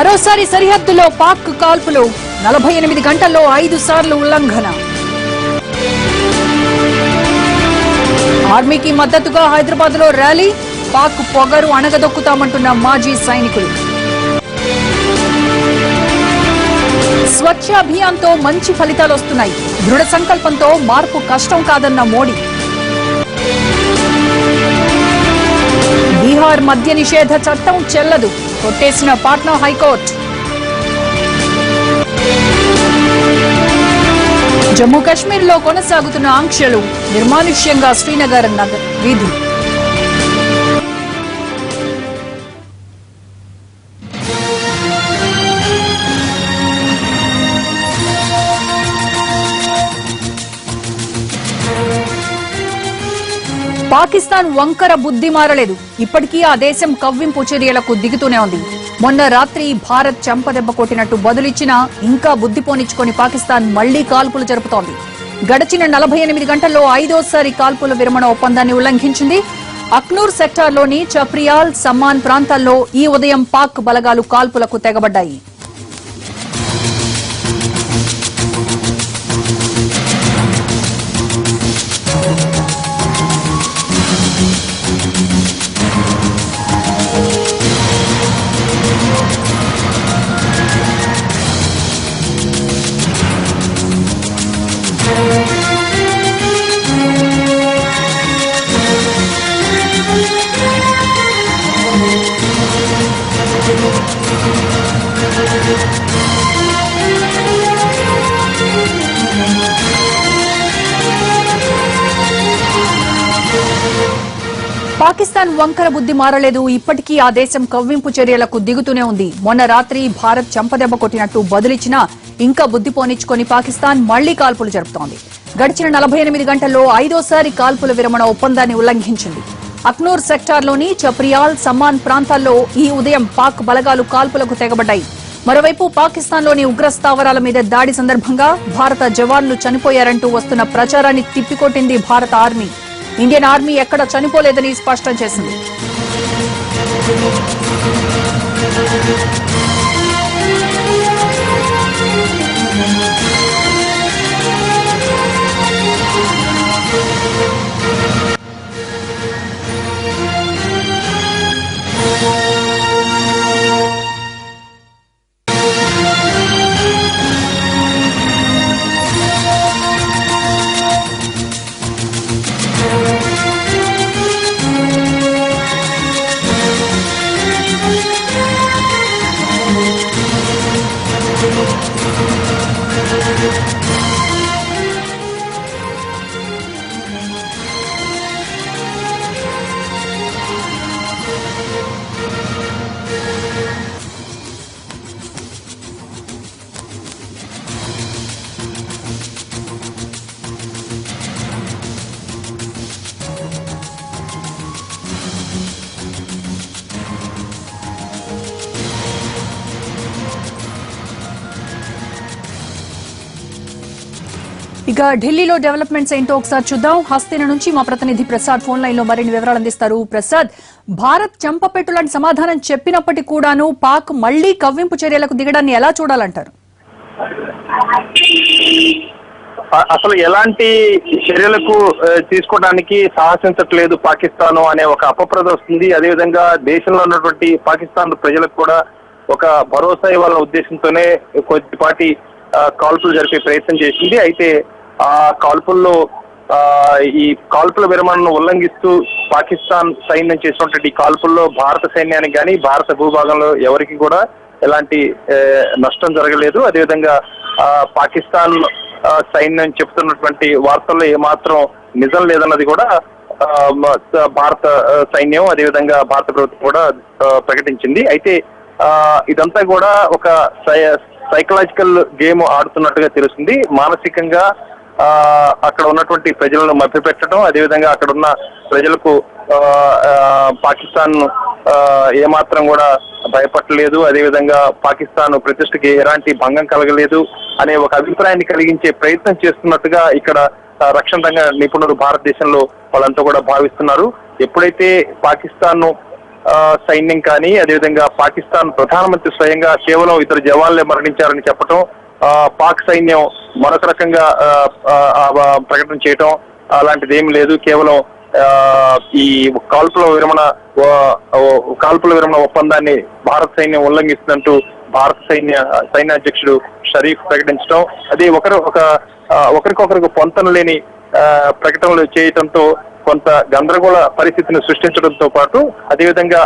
మరోసారి సరిహద్దులో పాక్ కాల్పులు 48 గంటల్లో 5 సార్లు ఉల్లంఘన. ఆర్మీకి మద్దతుగా హైదరాబాద్ లో ర్యాలీ, పాక్ పొగరు అణగదొక్కుతామంటున్న మాజీ సైనికులు. స్వచ్ఛ అభియాన్తో మంచి ఫలితాలు వస్తున్నాయి, దృఢ సంకల్పంతో మార్పు కష్టం కాదన్న మోడీ. బీహార్ మద్య నిషేధ చట్టం చెల్లదు, కొట్టేసిన పాట్నా హైకోర్టు. జమ్మూ కాశ్మీర్ లో కొనసాగుతున్న ఆంక్షలు, నిర్మానుష్యంగా శ్రీనగర్ వీధులు. పాకిస్తాన్ వంకర బుద్ధి మారలేదు, ఇప్పటికీ ఆ దేశం కవ్వింపు చర్యలకు దిగుతూనే ఉంది. మొన్న రాత్రి భారత్ చెంపదెబ్బ కొట్టినట్టు బదులిచ్చినా ఇంకా బుద్ధి పోనిచ్చుకొని పాకిస్తాన్ మళ్లీ కాల్పులు జరుపుతోంది. గడిచిన 48 గంటల్లో 5వ కాల్పుల విరమణ ఒప్పందాన్ని ఉల్లంఘించింది. అఖ్నూర్ సెక్టార్లోని చప్రియాల్, సమ్మాన్ ప్రాంతాల్లో ఈ ఉదయం పాక్ బలగాలు కాల్పులకు తెగబడ్డాయి. పాకిస్తాన్ వంకర బుద్ధి మారలేదు, ఇప్పటికీ ఆ దేశం కవ్వింపు చర్యలకు దిగుతూనే ఉంది. మొన్న రాత్రి భారత్ చెంపదెబ్బ కొట్టినట్టు బదులిచ్చినా ఇంకా బుద్ధి పోనిచ్చుకొని పాకిస్తాన్ మళ్లీ కాల్పులు జరుపుతోంది. గడిచిన 48 గంటల్లో 5వ కాల్పుల విరమణ ఒప్పందాన్ని ఉల్లంఘించింది. అఖ్నూర్ సెక్టార్లోని చప్రియాల్, సమ్మాన్ ప్రాంతాల్లో ఈ ఉదయం పాక్ బలగాలు కాల్పులకు తెగబడ్డాయి. మరోవైపు పాకిస్తాన్లోని ఉగ్ర స్థావరాల మీద దాడి సందర్భంగా భారత జవాన్లు చనిపోయారంటూ వస్తున్న ప్రచారాన్ని తిప్పికొట్టింది భారత ఆర్మీ. ఇండియన్ ఆర్మీ ఎక్కడ చనిపోలేదని స్పష్టం చేసింది. ఇక ఢిల్లీలో డెవలప్మెంట్స్ ఏంటో ఒకసారి చూద్దాం. హస్తిన నుంచి మా ప్రతినిధి ప్రసాద్ ఫోన్ లైన్ లో మరిన్ని వివరాలు అందిస్తారు. ప్రసాద్, భారత్ చెంపపెట్టు లాంటి సమాధానం చెప్పినప్పటికీ కూడాను పాక్ మళ్లీ కవ్వింపు చర్యలకు దిగడాన్ని ఎలా చూడాలంటారు? అసలు ఎలాంటి చర్యలకు తీసుకోవడానికి సాహసించట్లేదు పాకిస్తాన్ అనే ఒక అపప్రద వస్తుంది. అదేవిధంగా దేశంలో ఉన్నటువంటి పాకిస్తాన్ ప్రజలకు కూడా ఒక భరోసా ఇవ్వాలన్న ఉద్దేశంతోనే కొద్దిపాటి కాల్పులు జరిపే ప్రయత్నం చేసింది. అయితే ఆ కాల్పుల్లో ఈ కాల్పుల విరమణను ఉల్లంఘిస్తూ పాకిస్తాన్ సైన్యం చేసినటువంటి కాల్పుల్లో భారత సైన్యానికి కానీ భారత భూభాగంలో ఎవరికి కూడా ఎలాంటి నష్టం జరగలేదు. అదేవిధంగా పాకిస్తాన్ సైన్యం చెప్తున్నటువంటి వార్తల్లో ఏమాత్రం నిజం లేదన్నది కూడా భారత సైన్యం అదేవిధంగా భారత ప్రభుత్వం కూడా ప్రకటించింది. అయితే ఇదంతా కూడా ఒక సైకలాజికల్ గేమ్ ఆడుతున్నట్టుగా తెలుస్తుంది. మానసికంగా అక్కడ ఉన్నటువంటి ప్రజలను మభ్యపెట్టడం, అదేవిధంగా అక్కడ ఉన్న ప్రజలకు పాకిస్తాన్ ఏమాత్రం కూడా భయపడలేదు, అదేవిధంగా పాకిస్తాన్ ప్రతిష్టకి ఎలాంటి భంగం కలగలేదు అనే ఒక అభిప్రాయాన్ని కలిగించే ప్రయత్నం చేస్తున్నట్టుగా ఇక్కడ రక్షణ రంగ నిపుణులు భారతదేశంలో వాళ్ళంతా కూడా భావిస్తున్నారు. ఎప్పుడైతే పాకిస్తాన్ సైన్యం కానీ అదేవిధంగా పాకిస్తాన్ ప్రధానమంత్రి స్వయంగా కేవలం ఇద్దరు జవాన్లే మరణించారని చెప్పడం, పాక్ సైన్యం మరొక రకంగా ప్రకటన చేయటం అలాంటిది ఏమి లేదు. కేవలం ఈ కాల్పుల విరమణ ఒప్పందాన్ని భారత సైన్యం ఉల్లంఘిస్తున్నట్టు భారత సైన్యాధ్యక్షుడు షరీఫ్ ప్రకటించడం, అది ఒకరికొకరికి పొంతన లేని ప్రకటనలు చేయటంతో కొంత గందరగోళ పరిస్థితిని సృష్టించడంతో పాటు అదేవిధంగా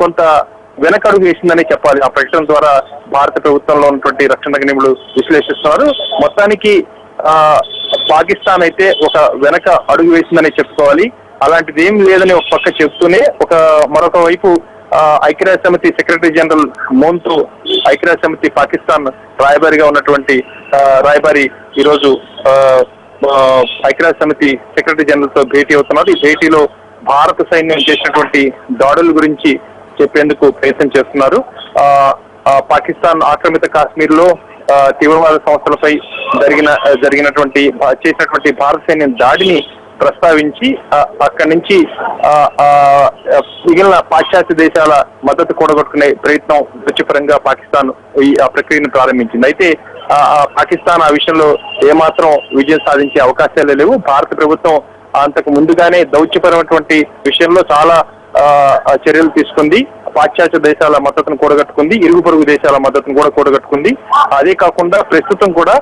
కొంత వెనకడుగు వేసిందని చెప్పాలి. ఆ ప్రకటన ద్వారా భారత ప్రభుత్వంలో ఉన్నటువంటి రక్షణ నిపుణులు విశ్లేషిస్తున్నారు. మొత్తానికి పాకిస్తాన్ అయితే ఒక వెనక అడుగు వేసిందని చెప్పుకోవాలి. అలాంటిది ఏం లేదని ఒక పక్క చెప్తూనే మరొక వైపు ఐక్యరాజ్య సమితి సెక్రటరీ జనరల్ మోన్తో ఐక్యరాజ్య సమితి పాకిస్తాన్ రాయబారిగా ఉన్నటువంటి రాయబారి ఈరోజు ఐక్యరాజ్య సమితి సెక్రటరీ జనరల్ తో భేటీ అవుతున్నారు. ఈ భేటీలో భారత సైన్యం చేసినటువంటి దాడుల గురించి చెప్పేందుకు ప్రయత్నం చేస్తున్నారు. పాకిస్తాన్ ఆక్రమిత కాశ్మీర్ లో తీవ్రవాద సంస్థలపై చేసినటువంటి భారత సైన్యం దాడిని ప్రస్తావించి అక్కడి నుంచి మిగిలిన పాశ్చాత్య దేశాల మద్దతు కూడగొట్టుకునే ప్రయత్నం రుచిపరంగా పాకిస్తాన్ ఈ ప్రక్రియను ప్రారంభించింది. అయితే పాకిస్తాన్ ఆ విషయంలో ఏమాత్రం విజయం సాధించే అవకాశాలే లేవు. భారత ప్రభుత్వం అంతకు ముందుగానే దౌత్యపరమైనటువంటి విషయంలో చాలా చర్యలు తీసుకుంది. పాశ్చాత్య దేశాల మద్దతును కూడగట్టుకుంది, ఇరుగు పొరుగు దేశాల మద్దతును కూడా కూడగట్టుకుంది. అదే కాకుండా ప్రస్తుతం కూడా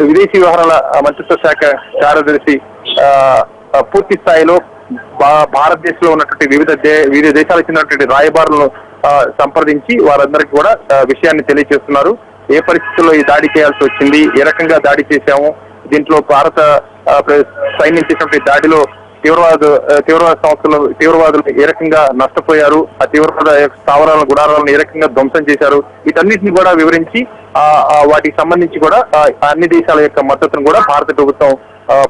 విదేశీ వ్యవహారాల మంత్రిత్వ శాఖ కార్యదర్శి పూర్తి స్థాయిలో భారతదేశంలో ఉన్నటువంటి వివిధ దేశాలకు చెందినటువంటి రాయబారులను సంప్రదించి వారందరికీ కూడా విషయాన్ని తెలియజేస్తున్నారు. ఏ పరిస్థితుల్లో ఈ దాడి చేయాల్సి వచ్చింది, ఏ రకంగా దాడి చేశాము, దీంట్లో భారత సైన్యం చేసినటువంటి దాడిలో తీవ్రవాదులు ఏ రకంగా నష్టపోయారు, ఆ తీవ్రవాద స్థావరాలను గుడారాలను ఏ రకంగా ధ్వంసం చేశారు, వీటన్నిటిని కూడా వివరించి వాటికి సంబంధించి కూడా అన్ని దేశాల యొక్క మద్దతును కూడా భారత ప్రభుత్వం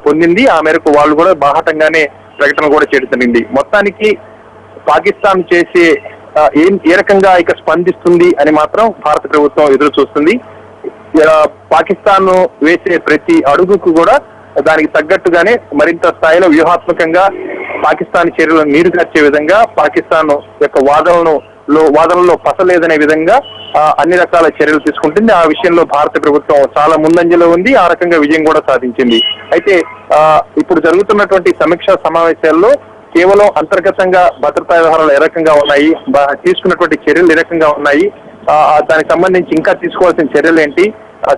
పొందింది. ఆ మేరకు వాళ్ళు కూడా బాహాటంగానే ప్రకటన కూడా చేయడం జరిగింది. మొత్తానికి పాకిస్తాన్ చేసే ఏ రకంగా ఇక స్పందిస్తుంది అని మాత్రం భారత ప్రభుత్వం ఎదురు చూస్తుంది. పాకిస్తాన్ వేసే ప్రతి అడుగుకు కూడా దానికి తగ్గట్టుగానే మరింత స్థాయిలో వ్యూహాత్మకంగా పాకిస్తాన్ చర్యలను నీరుగార్చే విధంగా పాకిస్తాన్ యొక్క వాదనలో పసలేదనే విధంగా అన్ని రకాల చర్యలు తీసుకుంటుంది. ఆ విషయంలో భారత ప్రభుత్వం చాలా ముందంజలో ఉంది, ఆ రకంగా విజయం కూడా సాధించింది. అయితే ఇప్పుడు జరుగుతున్నటువంటి సమీక్షా సమావేశాల్లో కేవలం అంతర్గతంగా భద్రతా వ్యవహారాలు ఏ రకంగా ఉన్నాయి, తీసుకున్నటువంటి చర్యలు ఏ రకంగా ఉన్నాయి, దానికి సంబంధించి ఇంకా తీసుకోవాల్సిన చర్యలు ఏంటి,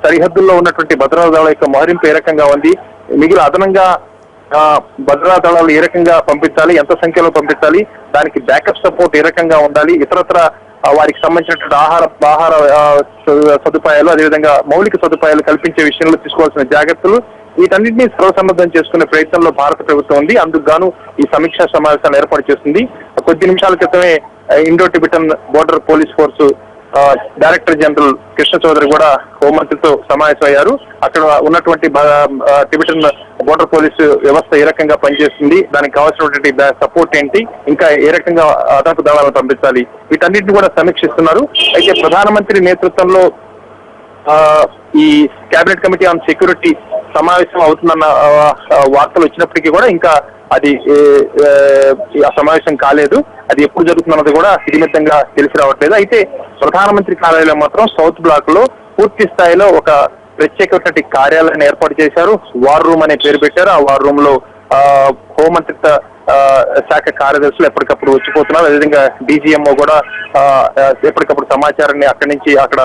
సరిహద్దుల్లో ఉన్నటువంటి భద్రతా దళాల యొక్క మోహరింపు ఏ రకంగా ఉంది, మిగిలిన అదనంగా భద్రతా దళాలు ఏ రకంగా పంపించాలి, ఎంత సంఖ్యలో పంపించాలి, దానికి బ్యాకప్ సపోర్ట్ ఏ రకంగా ఉండాలి, ఇతరత్ర వారికి సంబంధించినటువంటి ఆహార సదుపాయాలు అదేవిధంగా మౌలిక సదుపాయాలు కల్పించే విషయంలో తీసుకోవాల్సిన జాగ్రత్తలు, వీటన్నింటినీ సర్వసన్నద్ధం చేసుకునే ప్రయత్నంలో భారత ప్రభుత్వం ఉంది. అందుకు గాను ఈ సమీక్షా సమావేశాన్ని ఏర్పాటు చేస్తుంది. కొద్ది నిమిషాల క్రితమే Indo Tibetan border police force director general Krishna Chaudhary కూడా హోంమంత్రితో సమావేశమయ్యారు. అక్కడ ఉన్నటువంటి టిబెటన్ బోర్డర్ పోలీసు వ్యవస్థ ఏ రకంగా పనిచేస్తుంది, దానికి కావాల్సినటువంటి సపోర్ట్ ఏంటి, ఇంకా ఏ రకంగా అదనపు దళాలను పంపించాలి, వీటన్నిటిని కూడా సమీక్షిస్తున్నారు. అయితే ప్రధానమంత్రి నేతృత్వంలో ఈ కేబినెట్ కమిటీ ఆన్ సెక్యూరిటీ సమావేశం అవుతుందన్న వార్తలు వచ్చినప్పటికీ కూడా ఇంకా అది ఆ సమావేశం కాలేదు. అది ఎప్పుడు జరుగుతుందన్నది కూడా నిమిత్తంగా తెలిసి రావట్లేదు. అయితే ప్రధానమంత్రి కార్యాలయం మాత్రం సౌత్ బ్లాక్ లో పూర్తి స్థాయిలో ఒక ప్రత్యేకమైనటువంటి కార్యాలయాన్ని ఏర్పాటు చేశారు. వార్ రూమ్ అనే పేరు పెట్టారు. ఆ వార్ రూమ్ లో హోంమంత్రిత్వ శాఖ కార్యదర్శులు ఎప్పటికప్పుడు వచ్చిపోతున్నారు. అదేవిధంగా డీజీఎంఓ కూడా ఎప్పటికప్పుడు సమాచారాన్ని అక్కడి నుంచి అక్కడ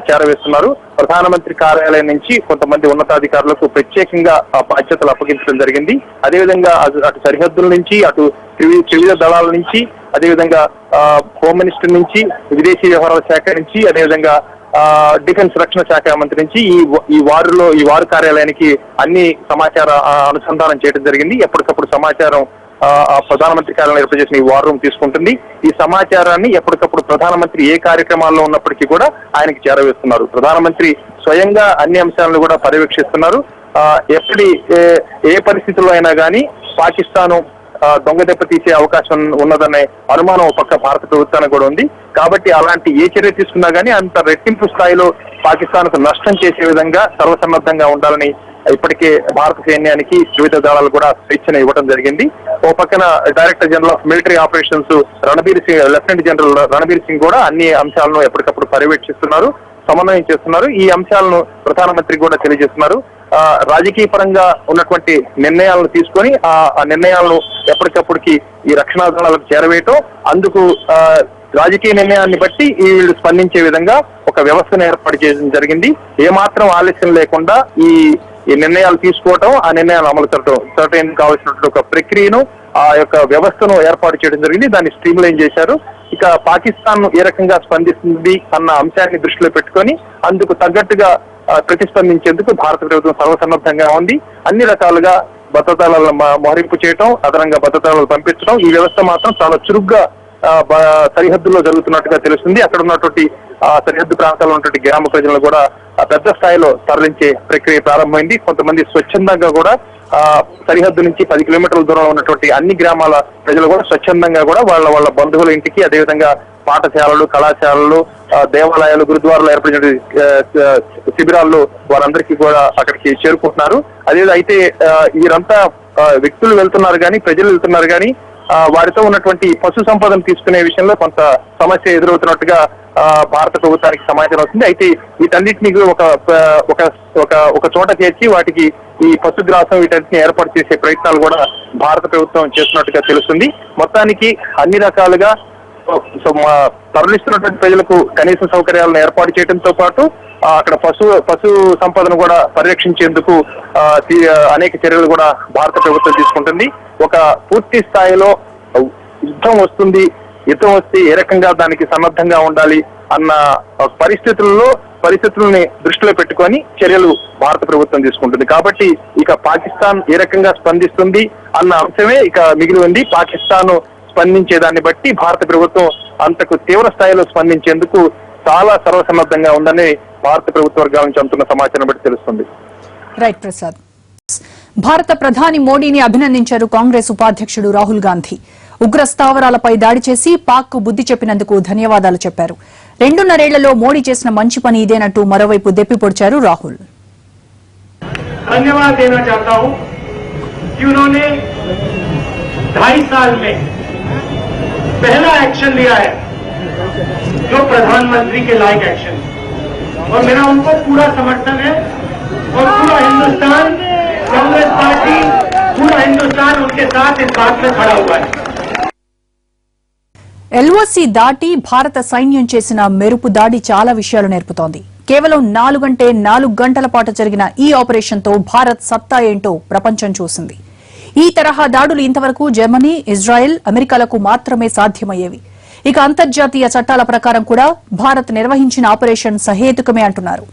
చేరవేస్తున్నారు. ప్రధానమంత్రి కార్యాలయం నుంచి కొంతమంది ఉన్నతాధికారులకు ప్రత్యేకంగా బాధ్యతలు అప్పగించడం జరిగింది. అదేవిధంగా అటు సరిహద్దుల నుంచి అటు త్రివిధ దళాల నుంచి అదేవిధంగా హోమ్ మినిస్టర్ నుంచి విదేశీ వ్యవహారాల శాఖ నుంచి అదేవిధంగా డిఫెన్స్ రక్షణ శాఖ మంత్రి నుంచి ఈ వారు కార్యాలయానికి అన్ని సమాచార అనుసంధానం చేయడం జరిగింది. ఎప్పటికప్పుడు సమాచారం ప్రధానమంత్రి కార్యాలయం ఏర్పాటు చేసిన ఈ వార్ రూమ్ తీసుకుంటుంది. ఈ సమాచారాన్ని ఎప్పటికప్పుడు ప్రధానమంత్రి ఏ కార్యక్రమాల్లో ఉన్నప్పటికీ కూడా ఆయనకి చేరవేస్తున్నారు. ప్రధానమంత్రి స్వయంగా అన్ని అంశాలను కూడా పర్యవేక్షిస్తున్నారు. ఏ పరిస్థితుల్లో అయినా కానీ పాకిస్తాను దొంగదెబ్బ తీసే అవకాశం ఉన్నదనే అనుమానం పక్క భారత ప్రభుత్వానికి కూడా ఉంది. కాబట్టి అలాంటి ఏ చర్య తీసుకున్నా కానీ అంత రెట్టింపు స్థాయిలో పాకిస్తాన్కు నష్టం చేసే విధంగా సర్వసన్నద్ధంగా ఉండాలని ఇప్పటికే భారత సైన్యానికి వివిధ దళాలు కూడా స్వేచ్ఛను ఇవ్వడం జరిగింది. ఓ పక్కన director general of military operations Ranbir Singh, lieutenant general Ranbir Singh కూడా అన్ని అంశాలను ఎప్పటికప్పుడు పర్యవేక్షిస్తున్నారు, సమన్వయం చేస్తున్నారు. ఈ అంశాలను ప్రధానమంత్రి కూడా తెలియజేస్తున్నారు. రాజకీయ పరంగా ఉన్నటువంటి నిర్ణయాలను తీసుకొని ఆ నిర్ణయాలను ఎప్పటికప్పటికి ఈ రక్షణ దళాలకు చేరవేయటం, అందుకు రాజకీయ నిర్ణయాన్ని బట్టి వీళ్ళు స్పందించే విధంగా ఒక వ్యవస్థను ఏర్పాటు చేయడం జరిగింది. ఏమాత్రం ఆలస్యం లేకుండా ఈ నిర్ణయాలు తీసుకోవటం, ఆ నిర్ణయాలు అమలు చేయడం కావాల్సినటువంటి ఒక ప్రక్రియను, ఆ యొక్క వ్యవస్థను ఏర్పాటు చేయడం జరిగింది. దాన్ని స్ట్రీమ్ లైన్ చేశారు. ఇక పాకిస్తాన్ ఏ రకంగా స్పందిస్తుంది అన్న అంశాన్ని దృష్టిలో పెట్టుకొని అందుకు తగ్గట్టుగా ప్రతిస్పందించేందుకు భారత ప్రభుత్వం సర్వసన్నద్ధంగా ఉంది. అన్ని రకాలుగా భద్రతలను మోహరింపు చేయటం, అదనంగా భద్రతలను పంపించడం, ఈ వ్యవస్థ మాత్రం చాలా చురుగ్గా సరిహద్దుల్లో జరుగుతున్నట్టుగా తెలుస్తుంది. అక్కడ ఉన్నటువంటి సరిహద్దు ప్రాంతాల్లో ఉన్నటువంటి గ్రామ ప్రజలను కూడా పెద్ద స్థాయిలో తరలించే ప్రక్రియ ప్రారంభమైంది. కొంతమంది స్వచ్ఛందంగా కూడా సరిహద్దు నుంచి 10 కిలోమీటర్ల దూరంలో ఉన్నటువంటి అన్ని గ్రామాల ప్రజలు కూడా స్వచ్ఛందంగా కూడా వాళ్ళ బంధువుల ఇంటికి, అదేవిధంగా పాఠశాలలు, కళాశాలలు, దేవాలయాలు, గురుద్వారాలు ఏర్పడిన శిబిరాల్లో వారందరికీ కూడా అక్కడికి చేరుకుంటున్నారు. అదే అయితే వీరంతా వ్యక్తులు వెళ్తున్నారు కానీ, ప్రజలు వెళ్తున్నారు కానీ వారితో ఉన్నటువంటి పశు సంపదను తీసుకునే విషయంలో కొంత సమస్య ఎదురవుతున్నట్టుగా భారత ప్రభుత్వానికి సమాచారం వస్తుంది. అయితే వీటన్నిటిని ఒక చోట చేర్చి వాటికి ఈ పశుగ్రాసం వీటన్నిటిని ఏర్పాటు చేసే ప్రయత్నాలు కూడా భారత ప్రభుత్వం చేస్తున్నట్టుగా తెలుస్తుంది. మొత్తానికి అన్ని రకాలుగా తరలిస్తున్నటువంటి ప్రజలకు కనీస సౌకర్యాలను ఏర్పాటు చేయడంతో పాటు అక్కడ పశు సంపదను కూడా పరిరక్షించేందుకు అనేక చర్యలు కూడా భారత ప్రభుత్వం తీసుకుంటుంది. ఒక పూర్తి స్థాయిలో యుద్ధం వస్తే ఏ రకంగా దానికి సన్నద్ధంగా ఉండాలి అన్న పరిస్థితుల్ని దృష్టిలో పెట్టుకొని చర్యలు భారత ప్రభుత్వం తీసుకుంటుంది. కాబట్టి ఇక పాకిస్తాన్ ఏ రకంగా స్పందిస్తుంది అన్న అంశమే ఇక మిగిలి ఉంది. పాకిస్తాన్ స్పందించేదాన్ని బట్టి భారత ప్రభుత్వం అంతకు తీవ్ర స్థాయిలో స్పందించేందుకు చాలా సర్వసన్నద్ధంగా ఉందని భారత ప్రభుత్వ వర్గాల నుంచి అందుతున్న సమాచారం బట్టి తెలుస్తుంది. రైట్ ప్రసాద్. భారత ప్రధాని మోడీని అభినందించారు కాంగ్రెస్ ఉపాధ్యక్షుడు రాహుల్ గాంధీ. ఉగ్ర స్థావరాలపై దాడి చేసి పాక్ కు బుద్ధి చెప్పినందుకు ధన్యవాదాలు చెప్పారు. 2.5 ఏళ్లలో మోడీ చేసిన మంచి పని ఇదేనంటూ మరోవైపు దెప్పిపొడిచారు రాహుల్. धन्यवाद देना चाहता हूं कि उन्होंने 2.5 साल में पहला एक्शन लिया है जो प्रधानमंत्री के लायक एक्शन, और मेरा उनको पूरा समर्थन है। और पूरा हिंदुस्तान, कांग्रेस पार्टी, पूरा हिंदुस्तान उनके साथ इस बात में खड़ा हुआ है। ఎల్ఓసి దాటి భారత సైన్యం చేసిన మెరుపు దాడి చాలా విషయాలు నేర్పుతోంది. కేవలం 4 గంటల పాటు జరిగిన ఈ ఆపరేషన్ తో భారత్ సత్తా ఏంటో ప్రపంచం చూసింది. ఈ తరహా దాడులు ఇంతవరకు జర్మనీ, ఇజ్రాయెల్, అమెరికాలకు మాత్రమే సాధ్యమయ్యేవి. ఇక అంతర్జాతీయ చట్టాల ప్రకారం కూడా భారత్ నిర్వహించిన ఆపరేషన్ సహేతుకమే అంటున్నారు.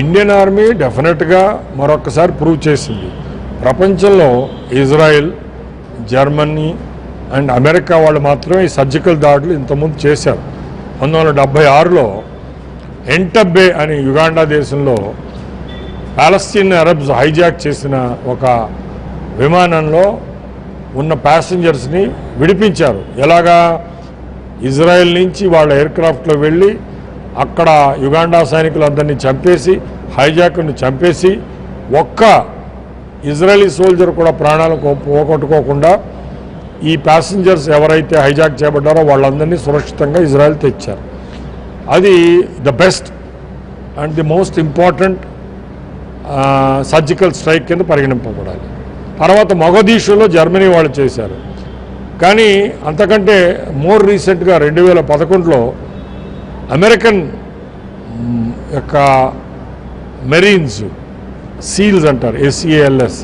ఇండియన్ ఆర్మీ డెఫినెట్ గా మరొకసారి ప్రూవ్ చేసింది. ప్రపంచంలో ఇజ్రాయెల్, జర్మనీ అండ్ అమెరికా వాళ్ళు మాత్రమే ఈ సర్జికల్ దాడులు ఇంతకుముందు చేశారు. 1976లో ఎంటబ్బే అని యుగాండా దేశంలో పాలస్తీన్ అరబ్స్ హైజాక్ చేసిన ఒక విమానంలో ఉన్న ప్యాసింజర్స్ని విడిపించారు. ఎలాగా? ఇజ్రాయెల్ నుంచి వాళ్ళ ఎయిర్క్రాఫ్ట్లో వెళ్ళి అక్కడ యుగాండా సైనికులందరినీ చంపేసి, హైజాక్ని చంపేసి, ఒక్క ఇజ్రాయలీ సోల్జర్ కూడా ప్రాణాలు పోగొట్టుకోకుండా ఈ ప్యాసింజర్స్ ఎవరైతే హైజాక్ చేయబడ్డారో వాళ్ళందరినీ సురక్షితంగా ఇజ్రాయెల్ తెచ్చారు. అది the best and the most important surgical strike కింద పరిగణింపబడాలి. తర్వాత మొగదీషులో జర్మనీ వాళ్ళు చేశారు. కానీ అంతకంటే మోర్ రీసెంట్గా 2011లో అమెరికన్ యొక్క మెరీన్స్, సీల్స్ అంటారు, SEALS,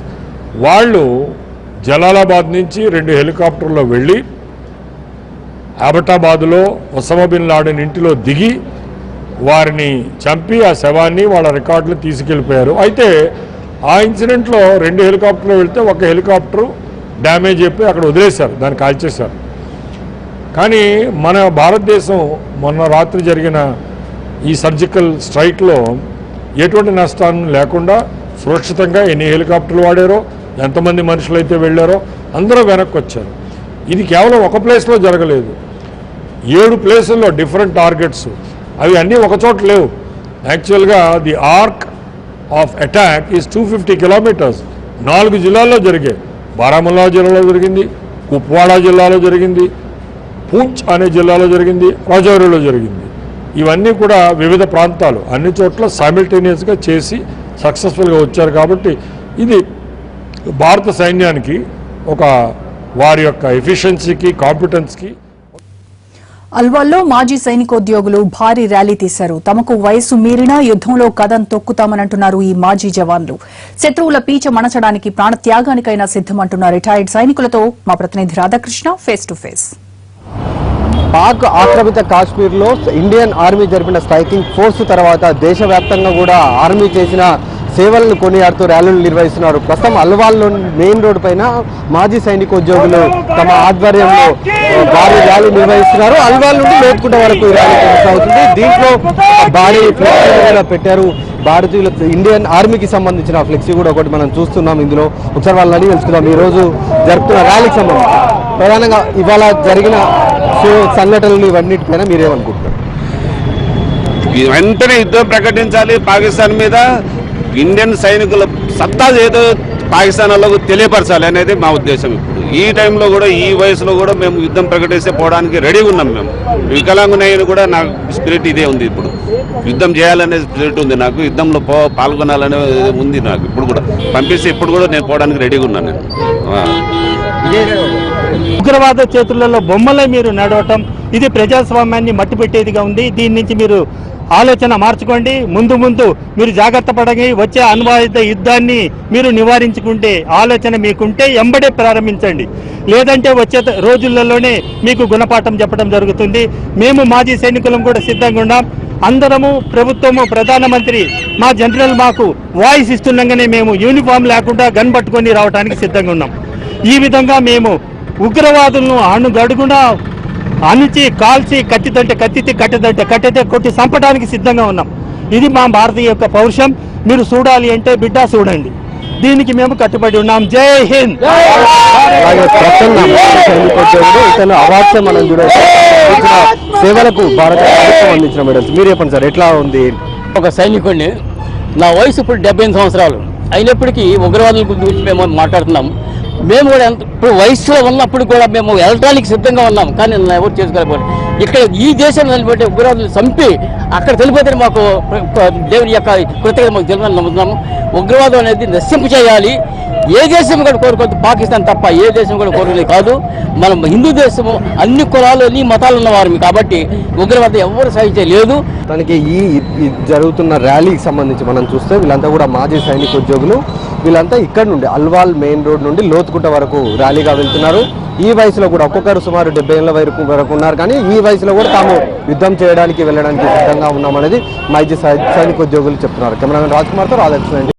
వాళ్ళు జలాలాబాద్ నుంచి 2 హెలికాప్టర్లో వెళ్ళి అబటాబాద్లో ఒసామా బిన్ లాడెన్ ఇంటిలో దిగి వారిని చంపి ఆ శవాన్ని వాళ్ళ రికార్డులు తీసుకెళ్ళిపోయారు. అయితే ఆ ఇన్సిడెంట్లో 2 హెలికాప్టర్లు వెళ్తే ఒక హెలికాప్టర్ డ్యామేజ్ అయిపోయి అక్కడ వదిలేశారు, దాన్ని కాల్చేశారు. కానీ మన భారతదేశం మొన్న రాత్రి జరిగిన ఈ సర్జికల్ స్ట్రైక్లో ఎటువంటి నష్టాన్ని లేకుండా సురక్షితంగా ఎన్ని హెలికాప్టర్లు వాడారో, ఎంతమంది మనుషులైతే వెళ్ళారో అందరూ వెనక్కి వచ్చారు. ఇది కేవలం ఒక ప్లేస్లో జరగలేదు, 7 ప్లేసుల్లో డిఫరెంట్ టార్గెట్స్, అవి అన్నీ ఒక చోట లేవు. యాక్చువల్గా the ark of attack is 250 kilometres. 4 జిల్లాల్లో జరిగాయి. బారాముల్లా జిల్లాలో జరిగింది, కుప్వాడా జిల్లాలో జరిగింది, పూంచ్ అనే జిల్లాలో జరిగింది, రాజౌరిలో జరిగింది. ఇవన్నీ కూడా వివిధ ప్రాంతాలు అన్ని చోట్ల సైమిల్టేనియస్గా చేసి సక్సెస్ఫుల్గా వచ్చారు. కాబట్టి ఇది భారత సైన్యానికి ఒక వారి యొక్క ఎఫిషియన్సీకి, కాంపిటెన్స్కి. అల్వాల్లో మాజీ సైనికోద్యోగులు భారీ ర్యాలీ తీశారు. తమకు వయసు మీరినా యుద్దంలో కదం తొక్కుతామనంటున్నారు ఈ మాజీ జవాన్లు. శత్రువుల పీచ మణచడానికి ప్రాణత్యాగానికైనా సిద్దమంటున్న రిటైర్డ్ సైనికులతో మా ప్రతినిధి Radhakrishna face to face. Pak ఆక్రమిత కాశ్మీర్లో ఇండియన్ ఆర్మీ జరిపిన స్ట్రైకింగ్ ఫోర్స్ తర్వాత దేశవ్యాప్తంగా కూడా ఆర్మీ చేసిన సేవలను కొనియాడుతూ ర్యాలీలు నిర్వహిస్తున్నారు. ప్రస్తుతం అల్వాల్లో మెయిన్ రోడ్డు పైన మాజీ సైనికోద్యోగులు తమ ఆధ్వర్యంలో భారీ ర్యాలీ నిర్వహిస్తున్నారు. అల్వాల్ నుండి లోతుకుంట వరకు ఈ ర్యాలీ కొనసాగుతుంది. దీంట్లో భారీ ఫ్లెక్సీ కూడా పెట్టారు. భారతీయుల ఇండియన్ ఆర్మీకి సంబంధించిన ఫ్లెక్సీ కూడా ఒకటి మనం చూస్తున్నాం. ఇందులో ఒకసారి వాళ్ళని అడిగి తెలుసుకుందాం. ఈ రోజు జరుపుతున్న ర్యాలీకి సంబంధించి ప్రధానంగా ఇవాళ జరిగిన సంఘటనలు ఇవన్నిటిపైన మీరేమనుకుంటున్నారు? వెంటనే యుద్ధం ప్రకటించాలి పాకిస్తాన్ మీద. ఇండియన్ సైనికుల సత్తా ఏదో పాకిస్తాన్ వాళ్ళకు తెలియపరచాలి అనేది మా ఉద్దేశం. ఇప్పుడు ఈ టైంలో కూడా, ఈ వయసులో కూడా మేము యుద్ధం ప్రకటిస్తే పోవడానికి రెడీగా ఉన్నాం. మేము వికలాంగునైనా కూడా నాకు స్పిరిట్ ఇదే ఉంది. ఇప్పుడు యుద్ధం చేయాలనే స్పిరిట్ ఉంది నాకు. యుద్ధంలో పాల్గొనాలనే ఉంది నాకు. ఇప్పుడు కూడా పంపిస్తే ఇప్పుడు కూడా నేను పోవడానికి రెడీగా ఉన్నాను. నేను ఉగ్రవాద చేతులలో బొమ్మలై మీరు నడవటం ఇది ప్రజాస్వామ్యాన్ని మట్టిపెట్టేదిగా ఉంది. దీని నుంచి మీరు ఆలోచన మార్చుకోండి. ముందు మీరు జాగ్రత్త పడగి వచ్చే అణ్వాయుధ యుద్ధాన్ని మీరు నివారించుకుంటే ఆలోచన మీకుంటే ఎంబడే ప్రారంభించండి. లేదంటే వచ్చే రోజులలోనే మీకు గుణపాఠం చెప్పడం జరుగుతుంది. మేము మాజీ సైనికులం కూడా సిద్ధంగా ఉన్నాం. అందరము ప్రభుత్వము, ప్రధానమంత్రి, మా జనరల్ మాకు వాయిస్ ఇస్తుండగానే మేము యూనిఫామ్ లేకుండా గన్ పట్టుకొని రావడానికి సిద్ధంగా ఉన్నాం. ఈ విధంగా మేము ఉగ్రవాదులను అణుగడుగున అణిచి, కాల్చి, కత్తిదంటే కత్తితే, కట్టెదంటే కట్టెతే కొట్టి చంపడానికి సిద్ధంగా ఉన్నాం. ఇది మా భారతీయ యొక్క పౌరుషం. మీరు చూడాలి అంటే బిడ్డ చూడండి. దీనికి మేము కట్టుబడి ఉన్నాం. జై హింద్. ఇతను అవార్డ్స్ మనం చూడవచ్చు. సేవలకు భారత ప్రభుత్వం అందించిన మెడల్స్. మీరు చెప్పండి సార్, ఎట్లా ఉంది? ఒక సైనికుడిని, నా వయసు ఇప్పుడు 78 సంవత్సరాలు అయినప్పటికీ ఉగ్రవాదుల గురించి మేము మాట్లాడుతున్నాం. మేము కూడా ఇప్పుడు వయసులో ఉన్నప్పుడు కూడా మేము వెళ్ళడానికి సిద్ధంగా ఉన్నాం. కానీ ఎవరు చేసుకోలేకపోతే ఇక్కడ ఈ దేశంలో నిలబెట్టి ఉగ్రవాదులు చంపి అక్కడ తెలిపోతే మాకు దేవుని యొక్క కృతజ్ఞత మాకు తెలియని నమ్ముతున్నాము. ఉగ్రవాదం అనేది నశింపు చేయాలి. ఏ దేశం కూడా కోరుకోవద్దు, పాకిస్తాన్ తప్ప ఏ దేశం కూడా కోరుకునేది కాదు. మనం హిందూ దేశము, అన్ని కులాలు, అన్ని మతాలు ఉన్నవారు కాబట్టి ఉగ్రవాదం ఎవరు సహించలేదు. తనకి ఈ జరుగుతున్న ర్యాలీకి సంబంధించి మనం చూస్తే వీళ్ళంతా కూడా మాజీ సైనికోద్యోగులు. వీళ్ళంతా ఇక్కడ నుండి అల్వాల్ మెయిన్ రోడ్ నుండి లోతుకుంట వరకు ర్యాలీగా వెళ్తున్నారు. ఈ వయసులో కూడా ఒక్కొక్కరు సుమారు 70 ఏళ్ల వరకు ఉన్నారు. కానీ ఈ వయసులో కూడా తాము యుద్ధం చేయడానికి వెళ్ళడానికి సిద్ధంగా ఉన్నామనేది మాజీ సైనికోద్యోగులు చెప్తున్నారు. కెమెరామెన్ రాజ్ కుమార్తో రాధాకృష్ణ.